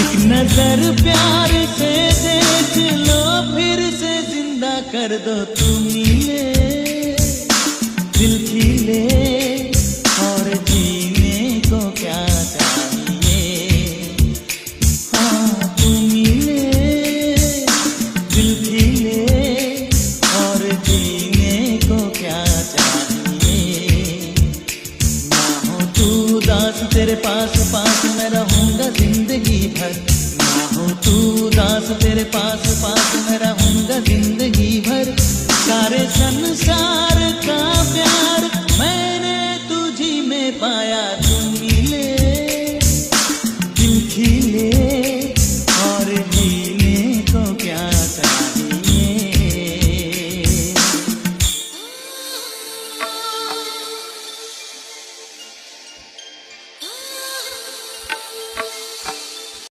एक नजर प्यार से देख लो, फिर से जिंदा कर दो तुम मिले, दिल खिले और जीने को क्या चाहिए। हाँ तुम मिले, दिल खिले और जीने को क्या चाहिए। ना हो तू उदास, तेरे पास पास मैं रहूंगा जिंदगी भर। ना हो तू उदास, तेरे पास पास मैं रहूंगा जिंदगी भर। सारे संसार का प्यार मैंने तुझी में पाया, तुम मिले, दिल खिले